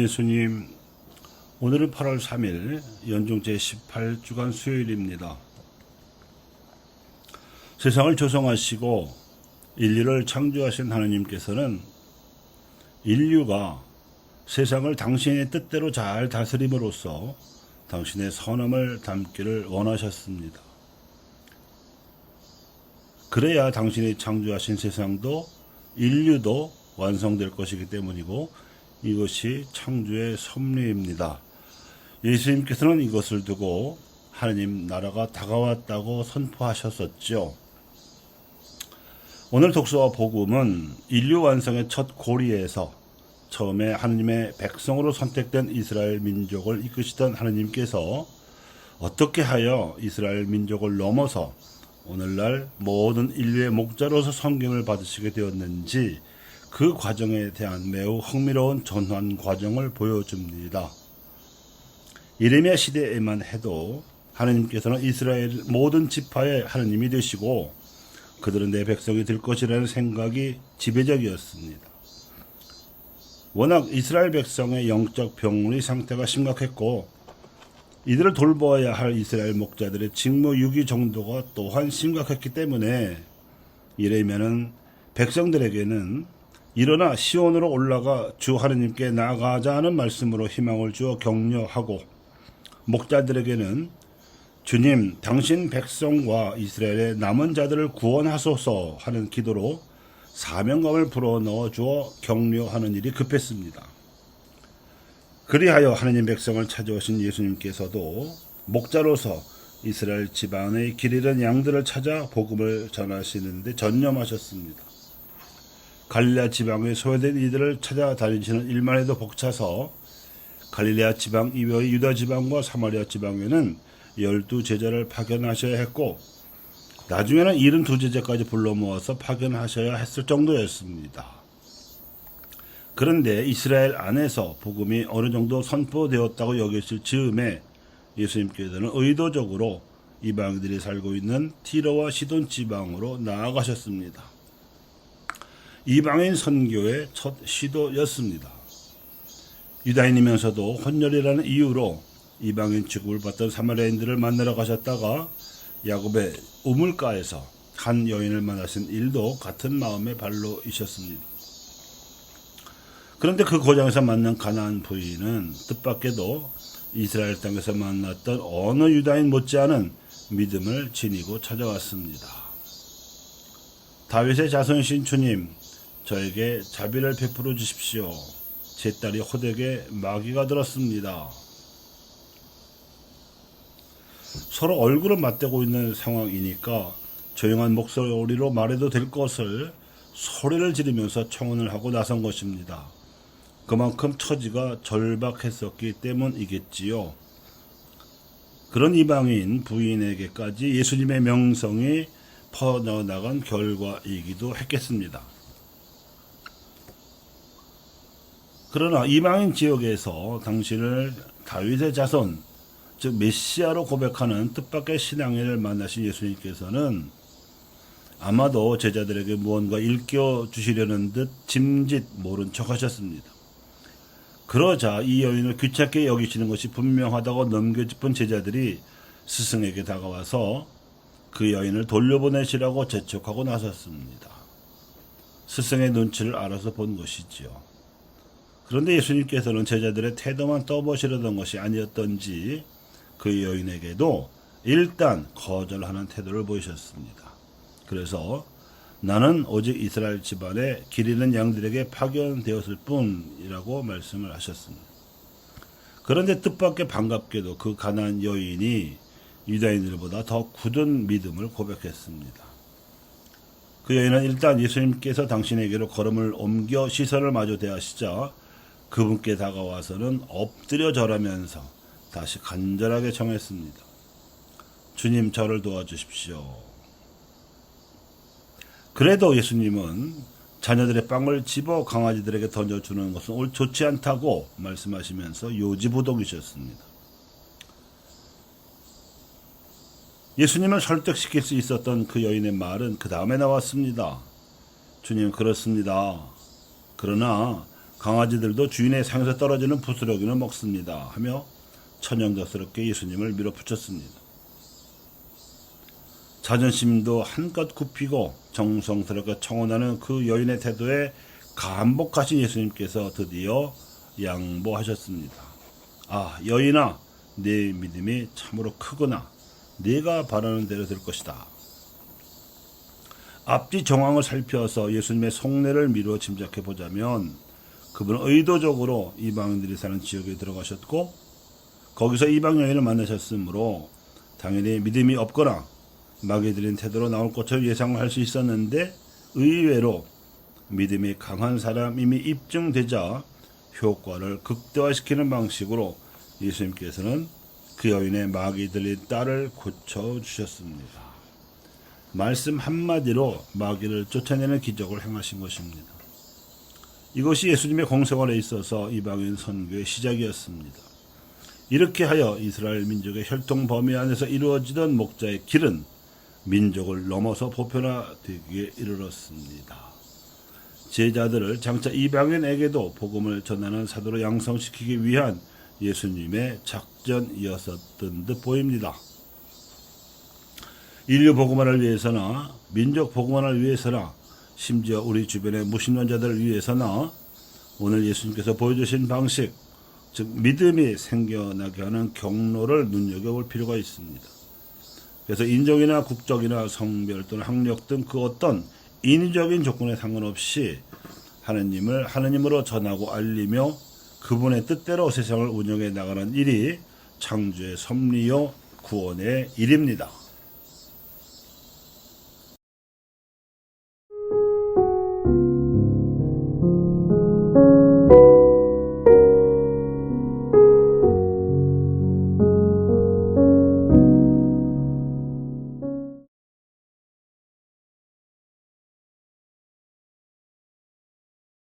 예수님, 오늘은 8월 3일 연중 제18주간 수요일입니다. 세상을 조성하시고 인류를 창조하신 하나님께서는 인류가 세상을 당신의 뜻대로 잘 다스림으로써 당신의 선함을 담기를 원하셨습니다. 그래야 당신이 창조하신 세상도 인류도 완성될 것이기 때문이고 이것이 창조의 섭리입니다. 예수님께서는 이것을 두고 하나님 나라가 다가왔다고 선포하셨었죠. 오늘 독서와 복음은 인류 완성의 첫 고리에서 처음에 하나님의 백성으로 선택된 이스라엘 민족을 이끄시던 하나님께서 어떻게 하여 이스라엘 민족을 넘어서 오늘날 모든 인류의 목자로서 성경을 받으시게 되었는지 그 과정에 대한 매우 흥미로운 전환 과정을 보여줍니다. 예레미야 시대에만 해도 하나님께서는 이스라엘 모든 지파의 하나님이 되시고 그들은 내 백성이 될 것이라는 생각이 지배적이었습니다. 워낙 이스라엘 백성의 영적 병리 상태가 심각했고 이들을 돌보아야 할 이스라엘 목자들의 직무유기 정도가 또한 심각했기 때문에 예레미야는 백성들에게는 일어나 시온으로 올라가 주 하나님께 나아가자 하는 말씀으로 희망을 주어 격려하고 목자들에게는 주님 당신 백성과 이스라엘의 남은 자들을 구원하소서 하는 기도로 사명감을 불어넣어 주어 격려하는 일이 급했습니다. 그리하여 하나님 백성을 찾아오신 예수님께서도 목자로서 이스라엘 지방의 길 잃은 양들을 찾아 복음을 전하시는데 전념하셨습니다. 갈릴레아 지방에 소외된 이들을 찾아다니시는 일만 해도 벅차서 갈릴레아 지방 이외의 유다 지방과 사마리아 지방에는 12제자를 파견하셔야 했고 나중에는 72제자까지 불러 모아서 파견하셔야 했을 정도였습니다. 그런데 이스라엘 안에서 복음이 어느 정도 선포되었다고 여기실 즈음에 예수님께서는 의도적으로 이방인들이 살고 있는 티로와 시돈 지방으로 나아가셨습니다. 이방인 선교의 첫 시도였습니다. 유다인이면서도 혼혈이라는 이유로 이방인 취급을 받던 사마리아인들을 만나러 가셨다가 야곱의 우물가에서 한 여인을 만나신 일도 같은 마음의 발로이셨습니다. 그런데 그 고장에서 만난 가나안 부인은 뜻밖에도 이스라엘 땅에서 만났던 어느 유다인 못지않은 믿음을 지니고 찾아왔습니다. 다윗의 자손이신 주님, 저에게 자비를 베풀어 주십시오. 제 딸이 호되게 마귀가 들었습니다. 서로 얼굴을 맞대고 있는 상황이니까 조용한 목소리로 말해도 될 것을 소리를 지르면서 청혼을 하고 나선 것입니다. 그만큼 처지가 절박했었기 때문이겠지요. 그런 이방인 부인에게까지 예수님의 명성이 퍼져나간 결과이기도 했겠습니다. 그러나 이방인 지역에서 당신을 다윗의 자손, 즉 메시아로 고백하는 뜻밖의 신앙인을 만나신 예수님께서는 아마도 제자들에게 무언가 일깨워주시려는 듯 짐짓 모른 척 하셨습니다. 그러자 이 여인을 귀찮게 여기시는 것이 분명하다고 넘겨짚은 제자들이 스승에게 다가와서 그 여인을 돌려보내시라고 재촉하고 나섰습니다. 스승의 눈치를 알아서 본 것이지요. 그런데 예수님께서는 제자들의 태도만 떠보시려던 것이 아니었던지 그 여인에게도 일단 거절하는 태도를 보이셨습니다. 그래서 나는 오직 이스라엘 집안에 길 잃은 양들에게 파견되었을 뿐이라고 말씀을 하셨습니다. 그런데 뜻밖의 반갑게도 그 가난한 여인이 유다인들보다 더 굳은 믿음을 고백했습니다. 그 여인은 일단 예수님께서 당신에게로 걸음을 옮겨 시선을 마주 대하시자 그분께 다가와서는 엎드려 절하면서 다시 간절하게 청했습니다. 주님, 저를 도와주십시오. 그래도 예수님은 자녀들의 빵을 집어 강아지들에게 던져주는 것은 좋지 않다고 말씀하시면서 요지부동이셨습니다. 예수님을 설득시킬 수 있었던 그 여인의 말은 그 다음에 나왔습니다. 주님, 그렇습니다. 그러나 강아지들도 주인의 상에서 떨어지는 부스러기는 먹습니다 하며 천연덕스럽게 예수님을 밀어붙였습니다. 자존심도 한껏 굽히고 정성스럽게 청혼하는 그 여인의 태도에 감복하신 예수님께서 드디어 양보하셨습니다. 아, 여인아, 네 믿음이 참으로 크구나. 네가 바라는 대로 될 것이다. 앞뒤 정황을 살펴서 예수님의 속내를 미루어 짐작해 보자면 그분은 의도적으로 이방인들이 사는 지역에 들어가셨고 거기서 이방 여인을 만나셨으므로 당연히 믿음이 없거나 마귀들인 태도로 나올 것처럼 예상할 수 있었는데 의외로 믿음이 강한 사람임이 입증되자 효과를 극대화시키는 방식으로 예수님께서는 그 여인의 마귀 들린 딸을 고쳐주셨습니다. 말씀 한마디로 마귀를 쫓아내는 기적을 행하신 것입니다. 이것이 예수님의 공생활에 있어서 이방인 선교의 시작이었습니다. 이렇게 하여 이스라엘 민족의 혈통 범위 안에서 이루어지던 목자의 길은 민족을 넘어서 보편화되기에 이르렀습니다. 제자들을 장차 이방인에게도 복음을 전하는 사도로 양성시키기 위한 예수님의 작전이었던 듯 보입니다. 인류 복음화를 위해서나 민족 복음화를 위해서나 심지어 우리 주변의 무신론자들을 위해서나 오늘 예수님께서 보여주신 방식, 즉 믿음이 생겨나게 하는 경로를 눈여겨볼 필요가 있습니다. 그래서 인종이나 국적이나 성별 또는 학력 등 그 어떤 인위적인 조건에 상관없이 하느님을 하느님으로 전하고 알리며 그분의 뜻대로 세상을 운영해 나가는 일이 창조의 섭리요 구원의 일입니다.